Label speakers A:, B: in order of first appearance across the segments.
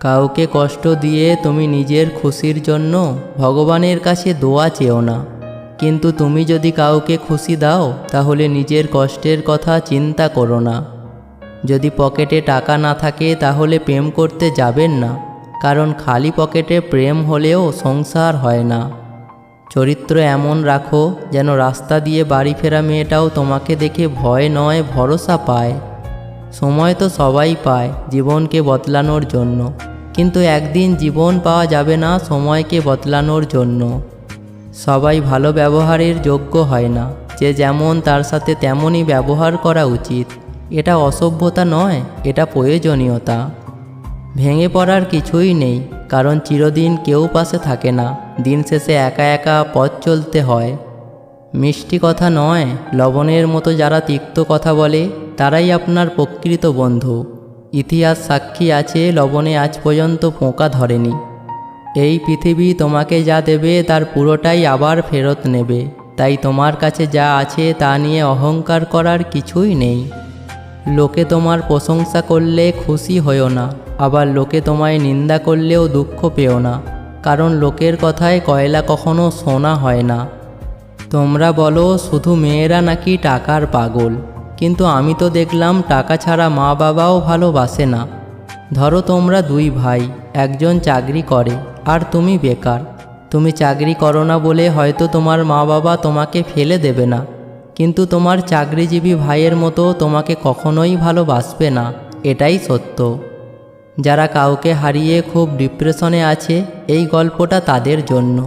A: কাউকে কষ্ট দিয়ে তুমি নিজের খুশির জন্য ভগবানের কাছে দোয়া চেও না, কিন্তু তুমি যদি কাউকে খুশি দাও তাহলে নিজের কষ্টের কথা চিন্তা করো না। যদি পকেটে টাকা না থাকে তাহলে প্রেম করতে যাবেন না, কারণ খালি পকেটে প্রেম হলেও সংসার হয় না। চরিত্র এমন রাখো যেন রাস্তা দিয়ে বাড়ি ফেরা মেয়েটাও তোমাকে দেখে ভয় নয় ভরসা পায়। সময় তো সবাই পায় জীবনকে বদলানোর জন্য, কিন্তু একদিন জীবন পাওয়া যাবে না সময়কে বদলানোর জন্য। সবাই ভালো ব্যবহারের যোগ্য হয় না, যে যেমন তার সাথে তেমনই ব্যবহার করা উচিত। এটা অসভ্যতা নয়, এটা প্রয়োজনীয়তা। ভেঙে পড়ার কিছুই নেই, কারণ চিরদিন কেউ পাশে থাকে না, দিন শেষে একা একা পথ চলতে হয়। মিষ্টি কথা নয়, লবণের মতো যারা তিক্ত কথা বলে তারাই আপনার প্রকৃত বন্ধু। ইতিহাস সাক্ষী আছে, লবণে আজ পর্যন্ত পোকা ধরেনি। এই পৃথিবী তোমাকে যা দেবে তার পুরোটাই আবার ফেরত নেবে, তাই তোমার কাছে যা আছে তা নিয়ে অহংকার করার কিছুই নেই। লোকে তোমার প্রশংসা করলে খুশি হও না, আবার লোকে তোমায় নিন্দা করলেও দুঃখ পেও না, কারণ লোকের কথায় কয়লা কখনো সোনা হয় না। তোমরা বলো শুধু মেয়েরা নাকি টাকার পাগল, কিন্তু আমি তো দেখলাম টাকা ছাড়া মা বাবাও ভালোবাসে না। ধরো তোমরা দুই ভাই, একজন চাকরি করে আর তুমি বেকার। তুমি চাকরি করো না বলে হয়তো তোমার মা বাবা তোমাকে ফেলে দেবে না, কিন্তু তোমার চাকরিজীবী ভাইয়ের মতো তোমাকে কখনোই ভালোবাসবে না, এটাই সত্য। যারা কাউকে হারিয়ে খুব ডিপ্রেশনে আছে, এই গল্পটা তাদের জন্য।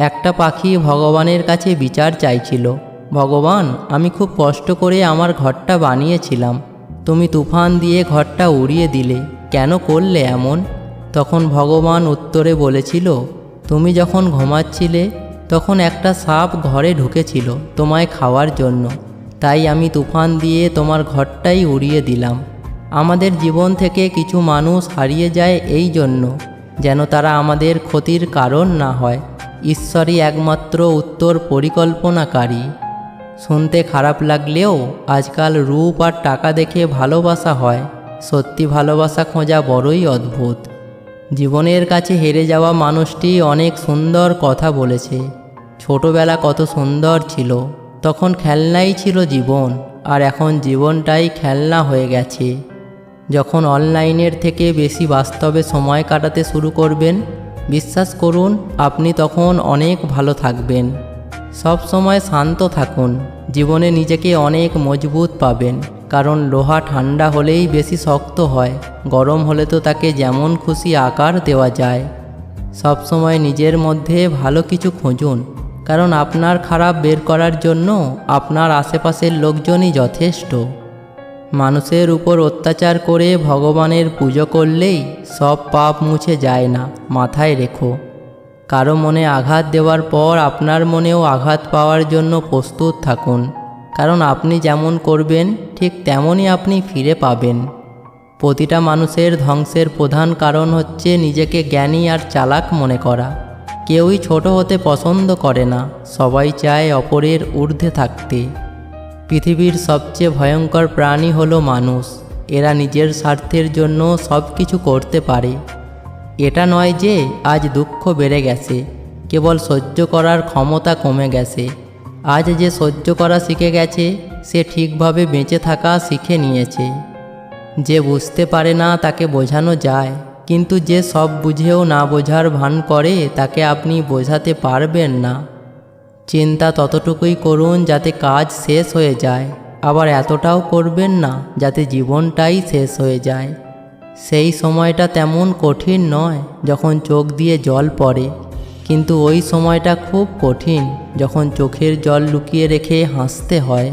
A: একটা পাখি ভগবানের কাছে বিচার চাইছিল, ভগবান আমি খুব কষ্ট করে আমার ঘরটা বানিয়েছিলাম, তুমি তুফান দিয়ে ঘরটা উড়িয়ে দিলে, কেন করলে এমন? তখন ভগবান উত্তরে বলেছিল, তুমি যখন ঘুমাচ্ছিলে তখন একটা সাপ ঘরে ঢুকেছিল তোমায় খাওয়ার জন্য, তাই আমি তুফান দিয়ে তোমার ঘরটাই উড়িয়ে দিলাম। আমাদের জীবন থেকে কিছু মানুষ হারিয়ে যায় এই জন্য যেন তারা আমাদের ক্ষতির কারণ না হয়। ঈশ্বরই একমাত্র উত্তর পরিকল্পনাকারী। শুনতে খারাপ লাগলেও আজকাল রূপ আর টাকা দেখে ভালোবাসা হয়, সত্যি ভালোবাসা খোঁজা বড়ই অদ্ভুত। জীবনের কাছে হেরে যাওয়া মানুষটি অনেক সুন্দর কথা বলেছে। ছোটবেলা কত সুন্দর ছিল, তখন খেলনাই ছিল জীবন, আর এখন জীবনটাই খেলনা হয়ে গেছে। যখন অনলাইনের থেকে বেশি বাস্তবে সময় কাটাতে শুরু করবেন, বিশ্বাস করুন আপনি তখন অনেক ভালো থাকবেন। সব সময় শান্ত থাকুন, জীবনে নিজেকে অনেক মজবুত পাবেন, কারণ লোহা ঠান্ডা হলেই বেশি শক্ত হয়, গরম হলে তো তাকে যেমন খুশি আকার দেওয়া যায়। সব সময় নিজের মধ্যে ভালো কিছু খুঁজুন, কারণ আপনার খারাপ বের করার জন্য আপনার আশেপাশের লোকজনই যথেষ্ট। মানুষের উপর অত্যাচার করে ভগবানের পুজো করলেই সব পাপ মুছে যায় না, মাথায় রেখো। কারো মনে আঘাত দেওয়ার পর আপনার মনেও আঘাত পাওয়ার জন্য প্রস্তুত থাকুন, কারণ আপনি যেমন করবেন ঠিক তেমনই আপনি ফিরে পাবেন। প্রতিটা মানুষের ধ্বংসের প্রধান কারণ হচ্ছে নিজেকে জ্ঞানী আর চালাক মনে করা। কেউই ছোট হতে পছন্দ করে না, সবাই চায় অপরের ঊর্ধ্বে থাকতে। পৃথিবীর সবচেয়ে ভয়ঙ্কর প্রাণী হলো মানুষ। এরা নিজের স্বার্থের জন্য সব কিছু করতে পারে। এটা নয় যে আজ দুঃখ বেড়ে গেছে, কেবল সহ্য করার ক্ষমতা কমে গেছে। আজ যে সহ্য করা শিখে গেছে সে ঠিকভাবে বেঁচে থাকা শিখে নিয়েছে। যে বুঝতে পারে না তাকে বোঝানো যায়, কিন্তু যে সব বুঝেও না বোঝার ভান করে তাকে আপনি বোঝাতে পারবেন না। চিন্তা ততটুকুই করুন যাতে কাজ শেষ হয়ে যায়, আবার এতটাও করবেন না যাতে জীবনটাই শেষ হয়ে যায়। সেই সময়টা তেমন কঠিন নয় যখন চোখ দিয়ে জল পড়ে, কিন্তু ওই সময়টা খুব কঠিন যখন চোখের জল লুকিয়ে রেখে হাসতে হয়।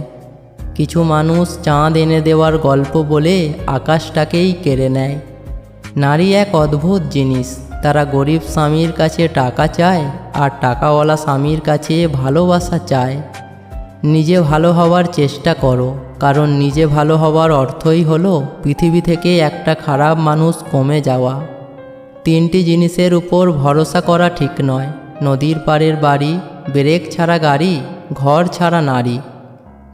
A: কিছু মানুষ চাঁদ এনে দেওয়ার গল্প বলে আকাশটাকেই কেড়ে নেয়। নারী এক অদ্ভুত জিনিস, তারা গরিব স্বামীর কাছে টাকা চায় আর টাকাওয়ালা স্বামীর কাছে ভালোবাসা চায়। নিজে ভালো হওয়ার চেষ্টা করো, কারণ নিজে ভালো হওয়ার অর্থই হলো পৃথিবী থেকে একটা খারাপ মানুষ কমে যাওয়া। তিনটি জিনিসের উপর ভরসা করা ঠিক নয়: নদীর পাড়ের বাড়ি, ব্রেক ছাড়া গাড়ি, ঘর ছাড়া নারী।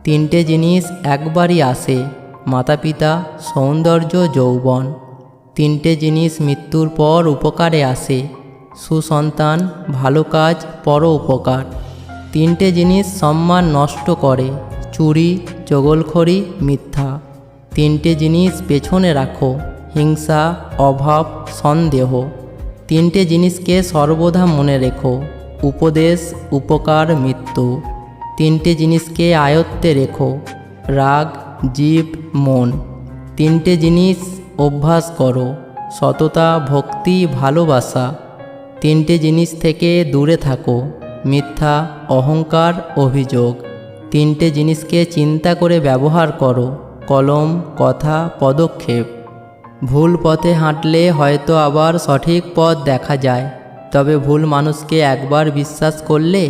A: তিনটে জিনিস একবারই আসে: মাতা পিতা, সৌন্দর্য, যৌবন। তিনটে জিনিস মৃত্যুর পর উপকারে আসে: সুসন্তান, ভালো কাজ, পর উপকার। তিনটে জিনিস সম্মান নষ্ট করে: চুরি, চগলখড়ি, মিথ্যা। তিনটে জিনিস পেছনে রাখো: হিংসা, অভাব, সন্দেহ। তিনটে জিনিসকে সর্বদা মনে রেখো: উপদেশ, উপকার, মৃত্যু। তিনটে জিনিসকে আয়ত্তে রেখো: রাগ, জিভ, মন। তিনটে জিনিস অভ্যাস করো: সততা, ভক্তি, ভালোবাসা। তিনটে জিনিস থেকে দূরে থাকো: মিথ্যা, অহংকার, অভিযোগ। তিনটে জিনিসকে চিন্তা করে ব্যবহার করো: কলম, কথা, পদক্ষেপ। ভুল পথে হাঁটলে হয়তো আবার সঠিক পথ দেখা যায়, তবে ভুল মানুষকে একবার বিশ্বাস করলে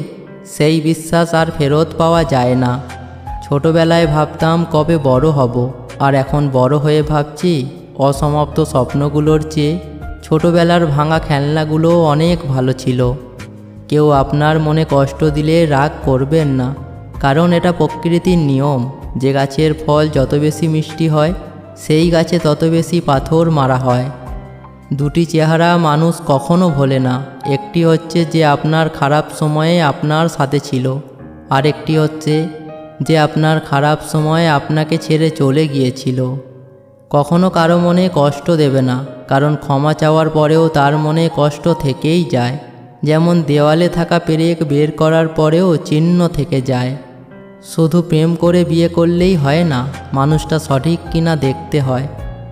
A: সেই বিশ্বাস আর ফেরত পাওয়া যায় না। ছোটবেলায় ভাবতাম কবে বড় হব, আর এখন বড় হয়ে ভাবছি অসমাপ্ত স্বপ্নগুলোর চেয়ে ছোটবেলার ভাঙা খেলনাগুলো অনেক ভালো ছিল। কেউ আপনার মনে কষ্ট দিলে রাগ করবেন না, কারণ এটা প্রকৃতির নিয়ম যে গাছের ফল যত বেশি মিষ্টি হয় সেই গাছে তত বেশি পাথর মারা হয়। দুটি চেহারা মানুষ কখনো ভোলে না। একটি হচ্ছে যে আপনার খারাপ সময়ে আপনার সাথে ছিল, আর একটি হচ্ছে যে আপনার খারাপ সময়ে আপনাকে ছেড়ে চলে গিয়েছিল। কখনো কারো মনে কষ্ট দেবে না, কারণ ক্ষমা চাওয়ার পরেও তার মনে কষ্ট থেকেই যায়। যেমন দেওয়ালে থাকা পেরেক বের করার পরেও চিহ্ন থেকে যায়। শুধু প্রেম করে বিয়ে করলেই হয় না, মানুষটা সঠিক কিনা দেখতে হয়।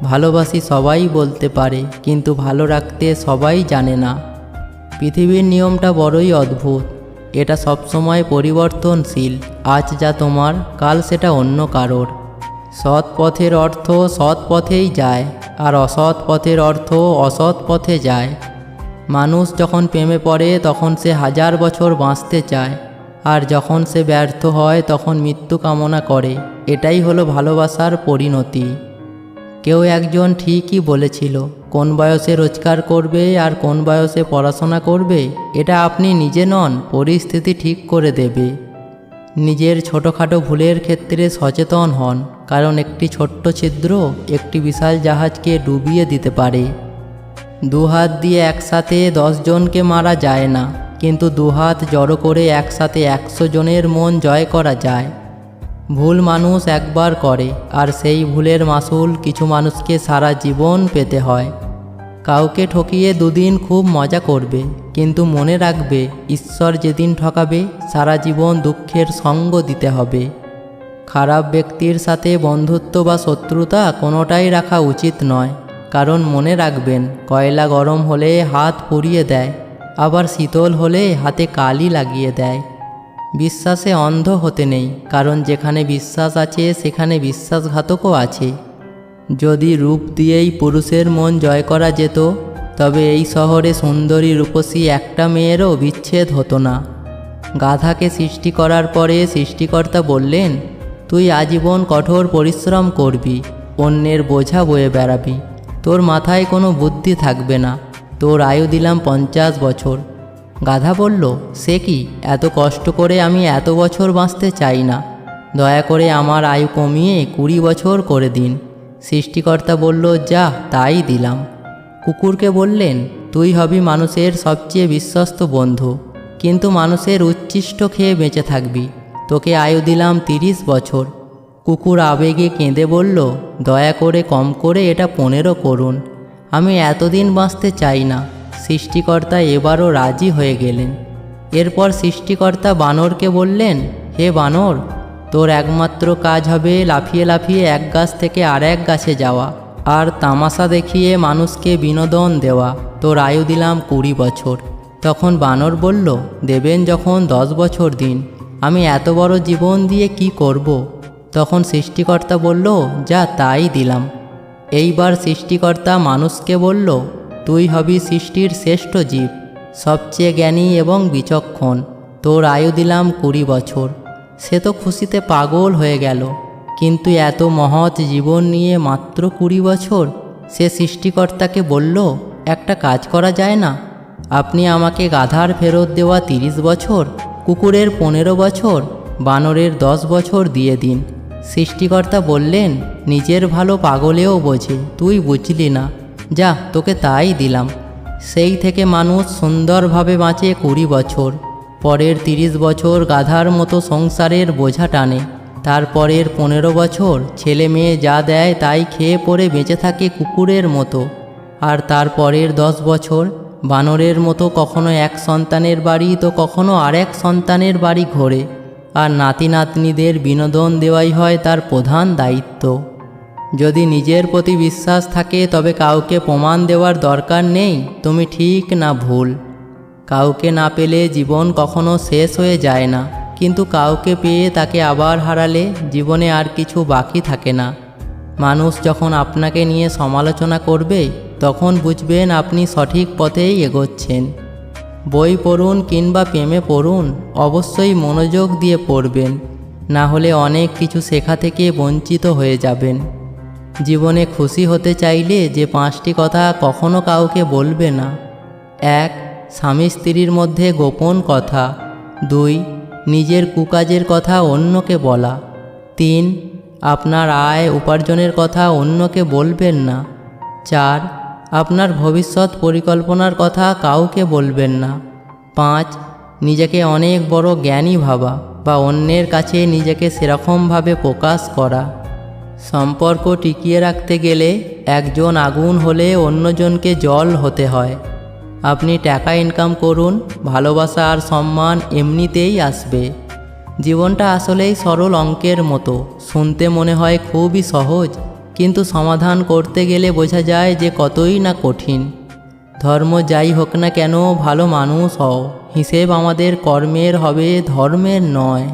A: ভালোবাসি সবাই বলতে পারে, কিন্তু ভালো রাখতে সবাই জানে না। পৃথিবীর নিয়মটা বড়ই অদ্ভুত। এটা সবসময় পরিবর্তনশীল। আজ যা তোমার, কাল সেটা অন্য কারোর। সৎ পথের অর্থ সৎ পথেই যায়, আর অসৎ পথের অর্থ অসৎ পথে যায়। মানুষ যখন প্রেমে পড়ে তখন সে 1000 বছর বাঁচতে চায়, আর যখন সে ব্যর্থ হয় তখন মৃত্যু কামনা করে। এটাই হলো ভালোবাসার পরিণতি। কেউ একজন ঠিকই বলেছিল, কোন বয়সে রোজগার করবে আর কোন বয়সে পড়াশোনা করবে এটা আপনি নিজে নন, পরিস্থিতি ঠিক করে দেবে। নিজের ছোটোখাটো ভুলের ক্ষেত্রে সচেতন হন, কারণ একটি ছোট্ট ছিদ্র একটি বিশাল জাহাজকে ডুবিয়ে দিতে পারে। দুহাত দিয়ে একসাথে 10 জনকে মারা যায় না, কিন্তু দুহাত জড়ো করে একসাথে 100 জনের মন জয় করা যায়। ভুল মানুষ একবার করে, আর সেই ভুলের মাসুল কিছু মানুষকে সারা জীবন পেতে হয়। কাউকে ঠকিয়ে দুদিন খুব মজা করবে, কিন্তু মনে রাখবে ঈশ্বর যেদিন ঠকাবে সারা জীবন দুঃখের সঙ্গ দিতে হবে। খারাপ ব্যক্তির সাথে বন্ধুত্ব বা শত্রুতা কোনোটাই রাখা উচিত নয়, কারণ মনে রাখবেন কয়লা গরম হলে হাত পুড়িয়ে দেয়, আবার শীতল হলে হাতে কালি লাগিয়ে দেয়। বিশ্বাসে অন্ধ হতে নেই, কারণ যেখানে বিশ্বাস আছে সেখানে বিশ্বাসঘাতকও আছে। যদি রূপ দিয়েই পুরুষের মন জয় করা যেত, তবে এই শহরে সুন্দরী রূপসী একটা মেয়েরও বিচ্ছেদ হতো না। গাধাকে সৃষ্টি করার পরে সৃষ্টিকর্তা বললেন, তুই আজীবন কঠোর পরিশ্রম করবি, অন্যের বোঝা বয়ে বেড়াবি, তোর মাথায় কোনো বুদ্ধি থাকবে না, তোর আয়ু দিলাম 50 বছর। গাধা বলল, সে কি, এত কষ্ট করে আমি এত বছর বাঁচতে চাই না, দয়া করে আমার আয়ু কমিয়ে 20 বছর করে দিন। সৃষ্টিকর্তা বলল, যা, তাই দিলাম। কুকুরকে বললেন, তুই হবি মানুষের সবচেয়ে বিশ্বস্ত বন্ধু, কিন্তু মানুষের উচ্ছিষ্ট খেয়ে বেঁচে থাকবি, তোকে আয়ু দিলাম 30 বছর। কুকুর আবেগে কেঁদে বলল, দয়া করে কম করে এটা 15 করুন, আমি এতদিন বাঁচতে চাই না। সৃষ্টিকর্তা এবারও রাজি হয়ে গেলেন। এরপর সৃষ্টিকর্তা বানরকে বললেন, হে বানর, তোর একমাত্র কাজ হবে লাফিয়ে লাফিয়ে এক গাছ থেকে আরেক গাছে যাওয়া, আর তামাশা দেখিয়ে মানুষকে বিনোদন দেওয়া। তোর আয়ু দিলাম 20 বছর। তখন বানর বলল, দেবেন যখন 10 বছর দিন, আমি এত বড় জীবন দিয়ে কি করব? তখন সৃষ্টিকর্তা বলল, যা, তাই দিলাম। এইবার সৃষ্টিকর্তা মানুষকে বলল, তুই হবি সৃষ্টির শ্রেষ্ঠ জীব, সবচেয়ে জ্ঞানী এবং বিচক্ষণ, তোর আয়ু দিলাম 20 বছর। সে তো খুশিতে পাগল হয়ে গেল, কিন্তু এত মহৎ জীবন নিয়ে মাত্র 20 বছর। সে সৃষ্টিকর্তাকে বলল, একটা কাজ করা যায় না, আপনি আমাকে গাধার ফেরত দেওয়া 30 বছর, কুকুরের 15 বছর, বানরের 10 বছর দিয়ে দিন। সৃষ্টিকর্তা বললেন, নিজের ভালো পাগলেও বোঝে, তুই বুঝলি না, যা তোকে তাই দিলাম। সেই থেকে মানুষ সুন্দরভাবে বাঁচে 20 বছর, পরের 30 বছর গাধার মতো সংসারের বোঝা টানে, তারপরের 15 বছর ছেলে মেয়ে যা দেয় তাই খেয়ে পরে বেঁচে থাকে কুকুরের মতো, আর তারপরের 10 বছর বানরের মতো কখনো এক সন্তানের বাড়ি তো কখনো আরেক সন্তানের বাড়ি ঘোরে, আর নাতি নাতনিদের বিনোদন দেওয়াই হয় তার প্রধান দায়িত্ব। যদি নিজের প্রতি বিশ্বাস থাকে তবে কাউকে প্রমাণ দেওয়ার দরকার নেই তুমি ঠিক না ভুল। কাউকে না পেলে জীবন কখনো শেষ হয়ে যায় না, কিন্তু কাউকে পেয়ে তাকে আবার হারালে জীবনে আর কিছু বাকি থাকে না। মানুষ যখন আপনাকে নিয়ে সমালোচনা করবে তখন বুঝবেন আপনি সঠিক পথেই এগোচ্ছেন। বই পড়ুন কিংবা প্রেমে পড়ুন, অবশ্যই মনোযোগ দিয়ে পড়বেন, না হলে অনেক কিছু শেখা থেকে বঞ্চিত হয়ে যাবেন। জীবনে খুশি হতে চাইলে যে 5টি কথা কখনো কাউকে বলবে না: 1. স্বামী স্ত্রীর মধ্যে গোপন কথা। 2. নিজের কুকাজের কথা অন্যকে বলা। 3. আপনার আয় উপার্জনের কথা অন্যকে বলবেন না। 4. আপনার ভবিষ্যৎ পরিকল্পনার কথা কাউকে বলবেন না। 5. নিজেকে অনেক বড় জ্ঞানী ভাবা বা অন্যের কাছে নিজেকে সেরকমভাবে প্রকাশ করা। সম্পর্ক টিকিয়ে রাখতে গেলে একজন আগুন হলে অন্যজনকে জল হতে হয়। আপনি টাকা ইনকাম করুন, ভালোবাসা আর সম্মান এমনিতেই আসবে। জীবনটা আসলেই সরল অঙ্কের মতো, শুনতে মনে হয় খুবই সহজ, কিন্তু সমাধান করতে গেলে বোঝা যায় যে কতই না কঠিন। ধর্ম যাই হোক না কেন, ভালো মানুষ হও, হিসেব আমাদের কর্মের হবে, ধর্মের নয়।